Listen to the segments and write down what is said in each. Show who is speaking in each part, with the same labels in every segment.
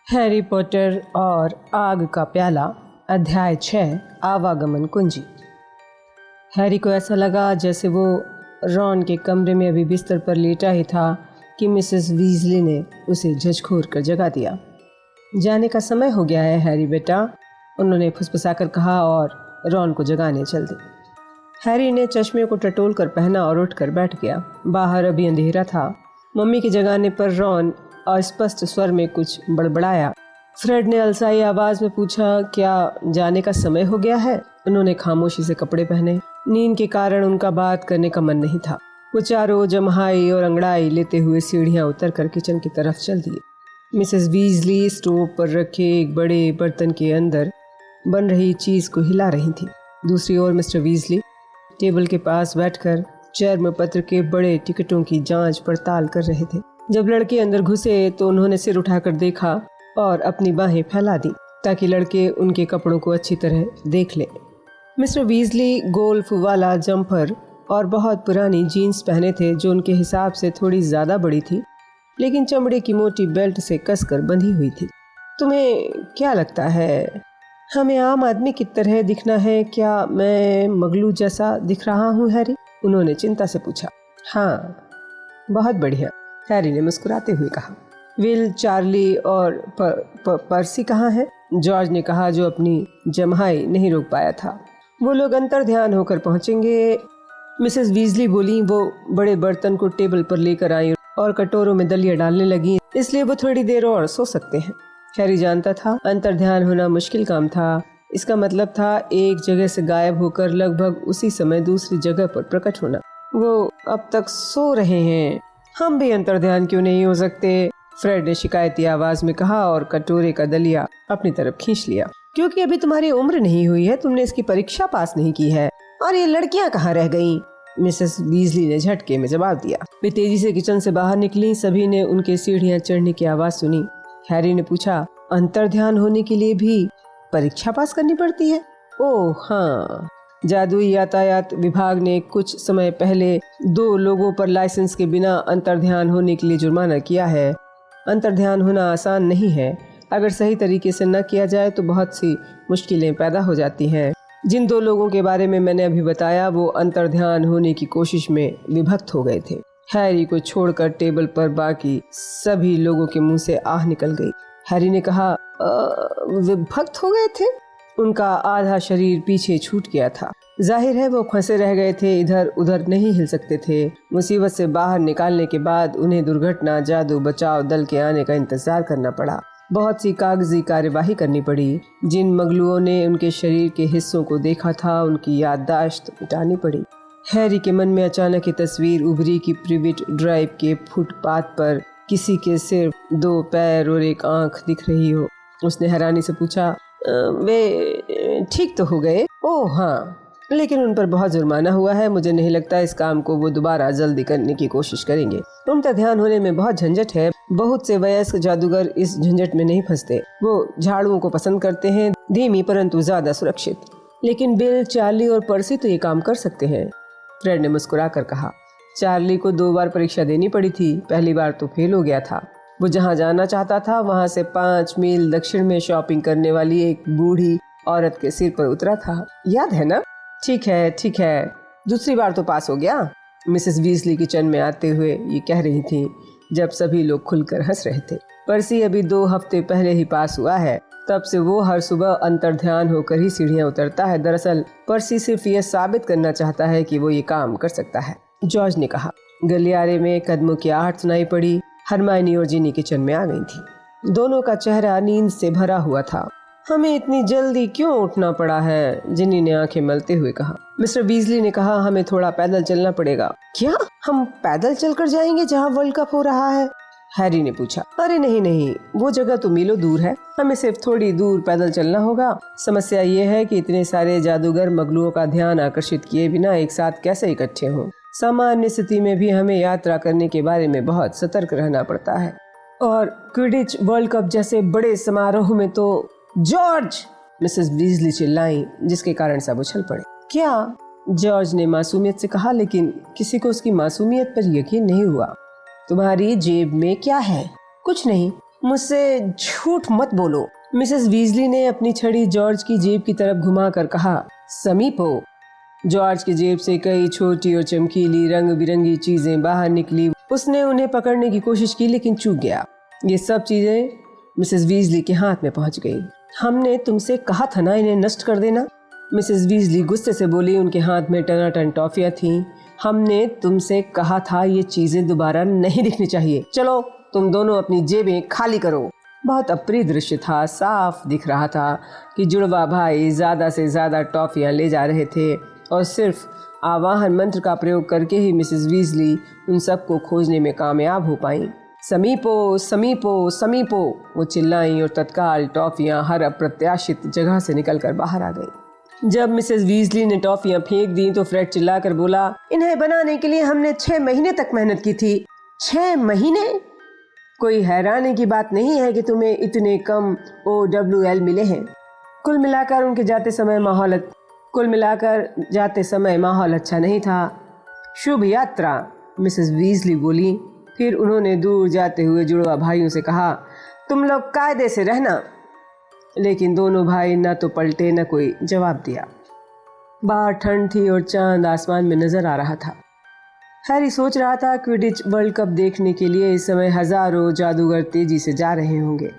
Speaker 1: Harry Potter और आग का प्याला, अध्याय 6, आवागमन कुंजी। हैरी को ऐसा लगा जैसे वो रॉन के कमरे में अभी बिस्तर पर लेटा ही था कि मिसेस वीजली ने उसे झकझोर कर जगा दिया। जाने का समय हो गया है हैरी बेटा, उन्होंने फुसफुसाकर कहा और रॉन को जगाने चल दी। हैरी ने चश्मे को टटोल कर पहना और उठकर बैठ गया। बाहर अभी अंधेरा था। मम्मी के जगाने पर रॉन अस्पष्ट स्वर में कुछ बड़बड़ाया। फ्रेड ने अलसाई आवाज में पूछा, क्या जाने का समय हो गया है? उन्होंने खामोशी से कपड़े पहने। नींद के कारण उनका बात करने का मन नहीं था। वो चारों जम्हाई और अंगड़ाई लेते हुए सीढ़ियां उतरकर किचन की तरफ चल दिए। मिसेस वीजली स्टोव पर रखे एक बड़े बर्तन के अंदर बन रही चीज को हिला रही थी। दूसरी ओर मिस्टर वीजली टेबल के पास बैठकर चर्म पत्र के बड़े टिकटों की जांच पड़ताल कर रहे थे। जब लड़के अंदर घुसे तो उन्होंने सिर उठाकर देखा और अपनी बाहें फैला दी ताकि लड़के उनके कपड़ों को अच्छी तरह देख लें। मिस्टर वीजली गोल्फ वाला जंपर और बहुत पुरानी जीन्स पहने थे जो उनके हिसाब से थोड़ी ज़्यादा बड़ी थी, लेकिन चमड़े की मोटी बेल्ट से कसकर बंधी हुई थी। तुम्हें क्या लगता है, हमें आम आदमी की तरह दिखना है? क्या मैं मगलू जैसा दिख रहा हूँ हैरी? उन्होंने चिंता से पूछा। हाँ, बहुत बढ़िया, हैरी ने मुस्कुराते हुए कहा। विल, चार्ली और पर्सी कहाँ है? जॉर्ज ने कहा, जो अपनी जम्हाई नहीं रोक पाया था। वो लोग अंतर्ध्यान होकर पहुंचेंगे। मिसेस वीजली बोली। वो बड़े बर्तन को टेबल पर लेकर आई और कटोरों में दलिया डालने लगी, इसलिए वो थोड़ी देर और सो सकते हैं। हैरी जानता था अंतर्ध्यान होना मुश्किल काम था। इसका मतलब था एक जगह से गायब होकर लगभग उसी समय दूसरी जगह पर प्रकट होना। वो अब तक सो रहे हैं, हम भी अंतर्ध्यान क्यों नहीं हो सकते? फ्रेड ने शिकायती आवाज में कहा और कटोरे का दलिया अपनी तरफ खींच लिया। क्योंकि अभी तुम्हारी उम्र नहीं हुई है, तुमने इसकी परीक्षा पास नहीं की है। और ये लड़कियां कहाँ रह गईं? मिसेस वीजली ने झटके में जवाब दिया। वे तेजी से किचन से बाहर निकली। सभी ने उनके सीढ़ियां चढ़ने की आवाज सुनी। हैरी ने पूछा, अंतर्ध्यान होने के लिए भी परीक्षा पास करनी पड़ती है? ओह हाँ, जादुई यातायात विभाग ने कुछ समय पहले 2 लोगों पर लाइसेंस के बिना अंतर्ध्यान होने के लिए जुर्माना किया है। अंतर्ध्यान होना आसान नहीं है। अगर सही तरीके से न किया जाए तो बहुत सी मुश्किलें पैदा हो जाती हैं। जिन 2 लोगों के बारे में मैंने अभी बताया, वो अंतर्ध्यान होने की कोशिश में विभक्त हो गए थे। हैरी को छोड़कर टेबल पर बाकी सभी लोगों के मुंह से आह निकल गई। हैरी ने कहा, विभक्त हो गए थे? उनका आधा शरीर पीछे छूट गया था। जाहिर है वो फंसे रह गए थे, इधर उधर नहीं हिल सकते थे। मुसीबत से बाहर निकालने के बाद उन्हें दुर्घटना जादू बचाव दल के आने का इंतजार करना पड़ा। बहुत सी कागजी कार्यवाही करनी पड़ी। जिन मगलुओं ने उनके शरीर के हिस्सों को देखा था, उनकी याददाश्त मिटानी पड़ी। हैरी के मन में अचानक ये तस्वीर उभरी कि प्रिविट ड्राइव के फुटपाथ पर किसी के सिर्फ 2 पैर और 1 आंख दिख रही हो। उसने हैरानी से पूछा, वे ठीक तो हो गए? ओह हाँ, लेकिन उन पर बहुत जुर्माना हुआ है। मुझे नहीं लगता इस काम को वो दोबारा जल्दी करने की कोशिश करेंगे। उनका ध्यान होने में बहुत झंझट है। बहुत से वयस्क जादूगर इस झंझट में नहीं फंसते। वो झाड़ुओं को पसंद करते हैं, धीमी परंतु ज्यादा सुरक्षित। लेकिन बिल, चार्ली और पर्सी तो ये काम कर सकते हैं, फ्रेड ने मुस्कुरा कर कहा। चार्ली को 2 बार परीक्षा देनी पड़ी थी। पहली बार तो फेल हो गया था। वो जहाँ जाना चाहता था वहाँ से 5 मील दक्षिण में शॉपिंग करने वाली एक बूढ़ी औरत के सिर पर उतरा था, याद है ना? ठीक है, दूसरी बार तो पास हो गया। मिसेस वीजली किचन में आते हुए ये कह रही थी जब सभी लोग खुलकर हंस रहे थे। पर्सी अभी 2 हफ्ते पहले ही पास हुआ है। तब से वो हर सुबह अंतर्ध्यान होकर ही सीढ़ियां उतरता है। दरअसल पर्सी सिर्फ ये साबित करना चाहता है कि वो ये काम कर सकता है, जॉर्ज ने कहा। गलियारे में कदमों की आहट सुनाई पड़ी। हरमाइनी और जिनी किचन में आ गई थी। दोनों का चेहरा नींद से भरा हुआ था। हमें इतनी जल्दी क्यों उठना पड़ा है? जिनी ने आंखें मलते हुए कहा। मिस्टर वीजली ने कहा, हमें थोड़ा पैदल चलना पड़ेगा। क्या हम पैदल चलकर जाएंगे जहाँ वर्ल्ड कप हो रहा है? हैरी ने पूछा। अरे नहीं, वो जगह तो मीलों दूर है। हमें सिर्फ थोड़ी दूर पैदल चलना होगा। समस्या ये है कि इतने सारे जादूगर मगलुओं का ध्यान आकर्षित किए बिना एक साथ कैसे इकट्ठे हों। सामान्य स्थिति में भी हमें यात्रा करने के बारे में बहुत सतर्क रहना पड़ता है, और क्विडिच वर्ल्ड कप जैसे बड़े समारोह में तो। जॉर्ज! मिसेस वीजली चिल्लाई, जिसके कारण सब उछल पड़े। क्या? जॉर्ज ने मासूमियत से कहा, लेकिन किसी को उसकी मासूमियत पर यकीन नहीं हुआ। तुम्हारी जेब में क्या है? कुछ नहीं, मुझसे झूठ मत बोलो। मिसेस वीजली ने अपनी छड़ी जॉर्ज की जेब की तरफ घुमाकर कहा। समीपो। जॉर्ज की जेब से कई छोटी और चमकीली रंग बिरंगी चीजें बाहर निकली। उसने उन्हें पकड़ने की कोशिश की लेकिन चूक गया। ये सब चीजें मिसेस वीजली के हाथ में पहुंच गई। हमने तुमसे कहा था ना इन्हें नष्ट कर देना। मिसेस वीजली गुस्से से बोली। उनके हाथ में टनाटन टॉफियां थीं। हमने तुमसे कहा था ये चीजें दोबारा नहीं दिखनी चाहिए। चलो तुम दोनों अपनी जेबें खाली करो। बहुत अप्रिय दृश्य था। साफ दिख रहा था कि जुड़वा भाई ज्यादा से ज्यादा टॉफियां ले जा रहे थे और सिर्फ आवाहन मंत्र का प्रयोग करके ही मिसेस वीजली उन सबको खोजने में कामयाब हो पाई। समीपो समीपो समीपो, वो चिल्लाई और तत्काल टॉफियां हर अप्रत्याशित जगह से निकलकर बाहर आ गई। जब मिसेस वीजली ने टॉफियां फेंक दी तो फ्रेड चिल्लाकर बोला, इन्हें बनाने के लिए हमने 6 महीने तक मेहनत की थी। 6 महीने? कोई हैरानी की बात नहीं है कि तुम्हें इतने कम OWL मिले हैं। कुल मिलाकर जाते समय माहौल अच्छा नहीं था। शुभ यात्रा, मिसेस वीजली बोली। फिर उन्होंने दूर जाते हुए जुड़वा भाइयों से कहा, तुम लोग कायदे से रहना। लेकिन दोनों भाई न तो पलटे न कोई जवाब दिया। बाहर ठंड थी और चांद आसमान में नजर आ रहा था। हैरी सोच रहा था क्विडिच वर्ल्ड कप देखने के लिए इस समय हजारों जादूगर तेजी से जा रहे होंगे।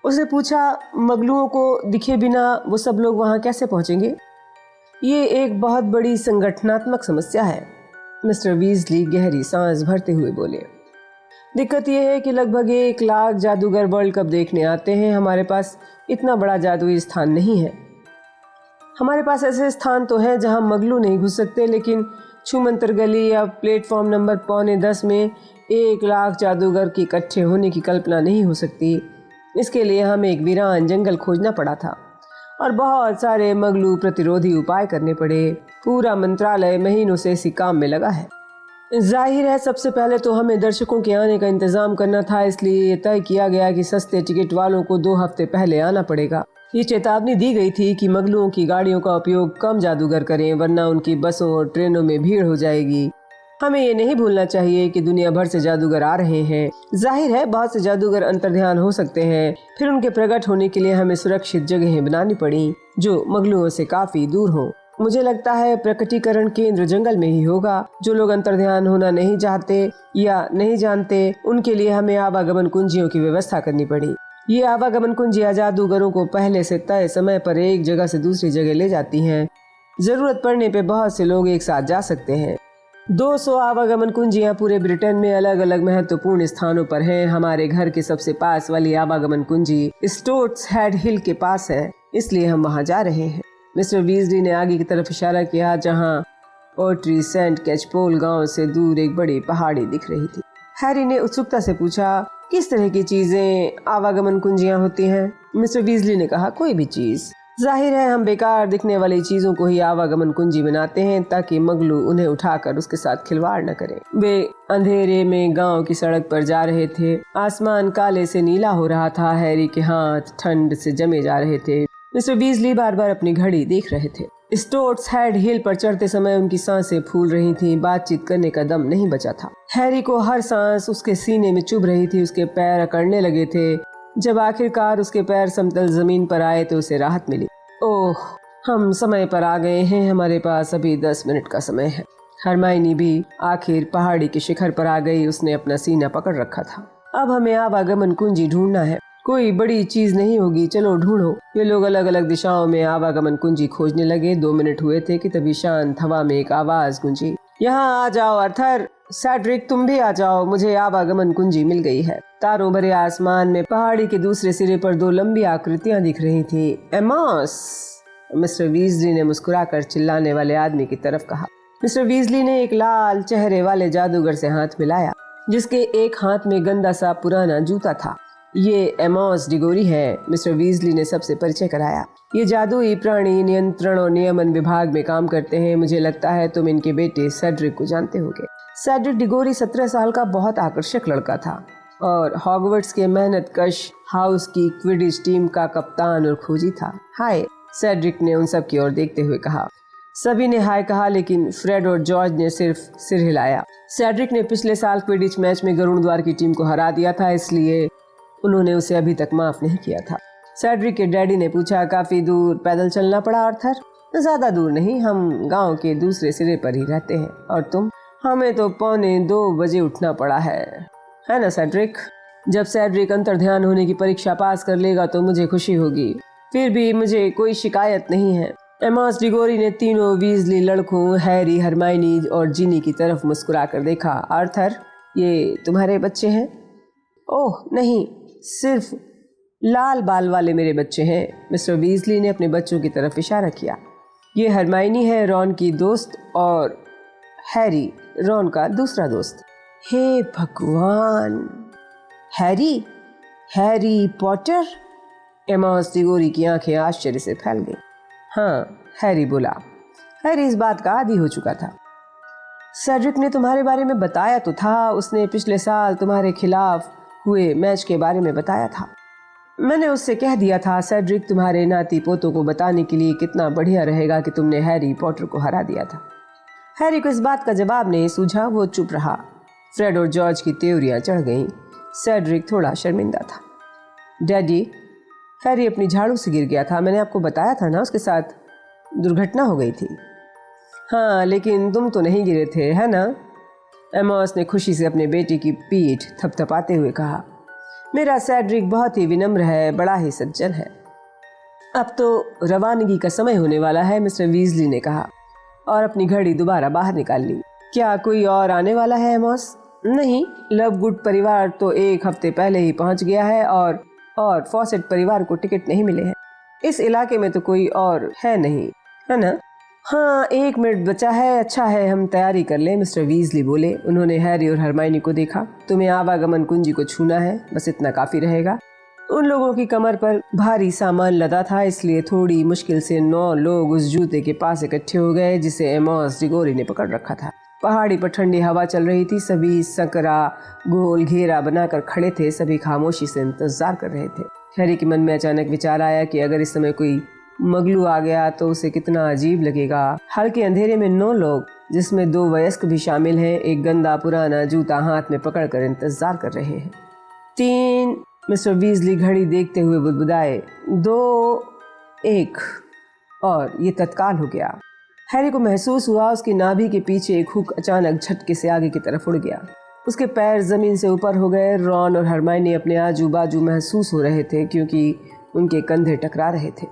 Speaker 1: उसने पूछा, मगलुओं को दिखे बिना वो सब लोग वहां कैसे पहुंचेंगे? ये एक बहुत बड़ी संगठनात्मक समस्या है। मिस्टर वीजली गहरी सांस भरते हुए बोले। दिक्कत यह है कि लगभग 1 लाख जादूगर वर्ल्ड कप देखने आते हैं। हमारे पास इतना बड़ा जादुई स्थान नहीं है। हमारे पास ऐसे स्थान तो हैं जहां मगलू नहीं घुस सकते, लेकिन छूमंतर गली या प्लेटफॉर्म नंबर 9:45 में 1 लाख जादूगर के इकट्ठे होने की कल्पना नहीं हो सकती। इसके लिए हमें एक वीरान जंगल खोजना पड़ा था और बहुत सारे मगलू प्रतिरोधी उपाय करने पड़े। पूरा मंत्रालय महीनों से इसी काम में लगा है। जाहिर है सबसे पहले तो हमें दर्शकों के आने का इंतजाम करना था, इसलिए तय किया गया कि सस्ते टिकट वालों को 2 हफ्ते पहले आना पड़ेगा। ये चेतावनी दी गई थी कि मगलुओं की गाड़ियों का उपयोग कम जादूगर करें, वरना उनकी बसों और ट्रेनों में भीड़ हो जाएगी। हमें ये नहीं भूलना चाहिए कि दुनिया भर से जादूगर आ रहे हैं। जाहिर है बहुत से जादूगर अंतर्ध्यान हो सकते हैं। फिर उनके प्रकट होने के लिए हमें सुरक्षित जगहें बनानी पड़ी जो मगलुओं से काफी दूर हो। मुझे लगता है प्रकटीकरण केंद्र जंगल में ही होगा। जो लोग अंतर्ध्यान होना नहीं चाहते या नहीं जानते, उनके लिए हमें आवागमन कुंजियों की व्यवस्था करनी पड़ी। ये आवागमन कुंजियां जादूगरों को पहले से तय समय पर एक जगह से दूसरी जगह ले जाती हैं। जरूरत पड़ने पे बहुत से लोग एक साथ जा सकते हैं। 200 आवागमन कुंजियां पूरे ब्रिटेन में अलग अलग महत्वपूर्ण स्थानों पर हैं। हमारे घर के सबसे पास वाली आवागमन कुंजी स्टोट्स हेड हिल के पास है, इसलिए हम वहां जा रहे हैं। मिस्टर वीजली ने आगे की तरफ इशारा किया, जहां ओट्री सेंट कैचपोल गांव से दूर एक बड़ी पहाड़ी दिख रही थी। हैरी ने उत्सुकता से पूछा, किस तरह की चीजें आवागमन कुंजियां होती हैं? मिस्टर वीजली ने कहा, कोई भी चीज। जाहिर है हम बेकार दिखने वाली चीजों को ही आवागमन कुंजी बनाते हैं ताकि मगलू उन्हें उठाकर उसके साथ खिलवाड़ न करें। वे अंधेरे में गांव की सड़क पर जा रहे थे। आसमान काले से नीला हो रहा था। हैरी के हाथ ठंड से जमे जा रहे थे। मिस्टर वीजली बार बार अपनी घड़ी देख रहे थे। स्टोट्स हेड हिल पर चढ़ते समय उनकी सांसें फूल रही थीं। बातचीत करने का दम नहीं बचा था। हैरी को हर सांस उसके सीने में चुभ रही थी। उसके पैर अकड़ने लगे थे। जब आखिरकार उसके पैर समतल जमीन पर आए तो उसे राहत मिली। ओह, हम समय पर आ गए हैं। हमारे पास अभी 10 मिनट का समय है। हरमाइनी भी आखिर पहाड़ी के शिखर पर आ गई। उसने अपना सीना पकड़ रखा था। अब हमें आवागमन कुंजी ढूंढना है। कोई बड़ी चीज नहीं होगी, चलो ढूंढो। वे लोग अलग अलग दिशाओं में आवागमन कुंजी खोजने लगे। 2 मिनट हुए थे कि तभी शांत हवा में एक आवाज गूंजी, यहाँ आ जाओ अर्थर। सैड्रिक तुम भी आ जाओ, मुझे आवागमन कुंजी मिल गई है। तारों भरे आसमान में पहाड़ी के दूसरे सिरे पर 2 लंबी आकृतियां दिख रही थीं। एमॉस, मिस्टर वीजली ने मुस्कुराकर चिल्लाने वाले आदमी की तरफ कहा। मिस्टर वीजली ने एक लाल चेहरे वाले जादूगर से हाथ मिलाया, जिसके एक हाथ में गंदा सा पुराना जूता था। ये एमॉस डिगोरी है, मिस्टर वीजली ने सबसे परिचय कराया। ये जादुई प्राणी नियंत्रण और नियमन विभाग में काम करते हैं। मुझे लगता है तुम इनके बेटे सेड्रिक को जानते होगे। सेड्रिक डिगोरी 17 साल का बहुत आकर्षक लड़का था और हॉगवर्ट्स के मेहनत कश हाउस की क्विडिच टीम का कप्तान और खोजी था। हाय, सेड्रिक ने उन सब की ओर देखते हुए कहा। सभी ने हाय कहा, लेकिन फ्रेड और जॉर्ज ने सिर्फ सिर हिलाया। सेड्रिक ने पिछले साल क्विडिच मैच में गरुड़ द्वार की टीम को हरा दिया था, इसलिए उन्होंने उसे अभी तक माफ नहीं किया था। सेड्रिक के डैडी ने पूछा, काफी दूर पैदल चलना पड़ा आर्थर? ज्यादा दूर नहीं, हम गांव के दूसरे सिरे पर ही रहते हैं। और तुम? हमें तो 1:45 उठना पड़ा है ना सेड्रिक? जब सेड्रिक अंतर्ध्यान होने की परीक्षा पास कर लेगा तो मुझे खुशी होगी। फिर भी मुझे कोई शिकायत नहीं है। एमॉस डिगोरी ने तीनों वीजली लड़कों हैरी, हरमाइनी और जिनी की तरफ मुस्कुरा कर देखा। आर्थर, ये तुम्हारे बच्चे हैं? ओह नहीं, सिर्फ लाल बाल वाले मेरे बच्चे हैं। मिस्टर वीजली ने अपने बच्चों की तरफ इशारा किया। ये हरमाइनी है, रॉन की दोस्त, और हैरी, रॉन का दूसरा दोस्त। हे भगवान, हैरी पॉटर? एमॉस डिगोरी की आंखें आश्चर्य से फैल गई। हाँ, हैरी बोला। हैरी इस बात का आदी हो चुका था। सेड्रिक ने तुम्हारे बारे में बताया तो था, उसने पिछले साल तुम्हारे खिलाफ हुए मैच के बारे में बताया था। मैंने उससे कह दिया था सेड्रिक तुम्हारे नाती पोतों को बताने के लिए कितना बढ़िया रहेगा कि तुमने हैरी पॉटर को हरा दिया था। हैरी को इस बात का जवाब नहीं सूझा, वो चुप रहा। फ्रेड और जॉर्ज की त्योरियां चढ़ गईं। सेड्रिक थोड़ा शर्मिंदा था। डैडी, हैरी अपनी झाड़ू से गिर गया था, मैंने आपको बताया था ना, उसके साथ दुर्घटना हो गई थी। हाँ, लेकिन तुम तो नहीं गिरे थे, है ना? एमॉस ने खुशी से अपने बेटे की पीठ थपथपाते हुए कहा। मेरा सेड्रिक बहुत ही विनम्र है, बड़ा ही सज्जन है। अब तो रवानगी का समय होने वाला है, मिस्टर वीजली ने कहा और अपनी घड़ी दोबारा बाहर निकाल ली। क्या कोई और आने वाला है एमॉस? नहीं, लवगुड परिवार तो 1 हफ्ते पहले ही पहुंच गया है और फॉसेट परिवार को टिकट नहीं मिले हैं। इस इलाके में तो कोई और है नहीं, है ना? हाँ, 1 मिनट बचा है। अच्छा है, हम तैयारी कर लें, मिस्टर वीजली बोले। उन्होंने हैरी और हरमाइनी को देखा। तुम्हें आवागमन कुंजी को छूना है, बस इतना काफी रहेगा। उन लोगों की कमर पर भारी सामान लदा था, इसलिए थोड़ी मुश्किल से 9 लोग उस जूते के पास इकट्ठे हो गए जिसे एमॉस डिगोरी ने पकड़ रखा था। पहाड़ी पर ठंडी हवा चल रही थी। सभी सकरा गोल घेरा बनाकर खड़े थे, सभी खामोशी से इंतजार कर रहे थे। हैरी के मन में अचानक विचार आया कि अगर इस समय कोई मगलू आ गया तो उसे कितना अजीब लगेगा। हल्के अंधेरे में 9 लोग, जिसमें 2 वयस्क भी शामिल हैं, एक गंदा पुराना जूता हाथ में पकड़कर इंतजार कर रहे हैं। 3, मिस्टर वीजली घड़ी देखते हुए बुदबुदाए। 2, 1, और ये तत्काल हो गया। हैरी को महसूस हुआ उसकी नाभि के पीछे एक हुक अचानक झटके से आगे की तरफ उड़ गया। उसके पैर जमीन से ऊपर हो गए। रॉन और हरमाइनी अपने आजू बाजू महसूस हो रहे थे क्योंकि उनके कंधे टकरा रहे थे।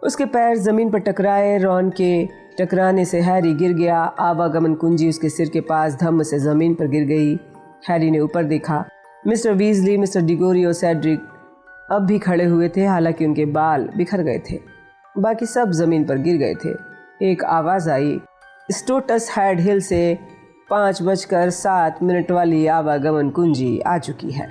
Speaker 1: उसके पैर जमीन पर टकराए। रॉन के टकराने से हैरी गिर गया। आवागमन कुंजी उसके सिर के पास धम्म से जमीन पर गिर गई। हैरी ने ऊपर देखा। मिस्टर वीजली, मिस्टर डिगोरी और सेड्रिक अब भी खड़े हुए थे, हालांकि उनके बाल बिखर गए थे। बाकी सब जमीन पर गिर गए थे। एक आवाज आई, स्टोटस हेड हिल से 5:07 वाली आवागमन कुंजी आ चुकी है।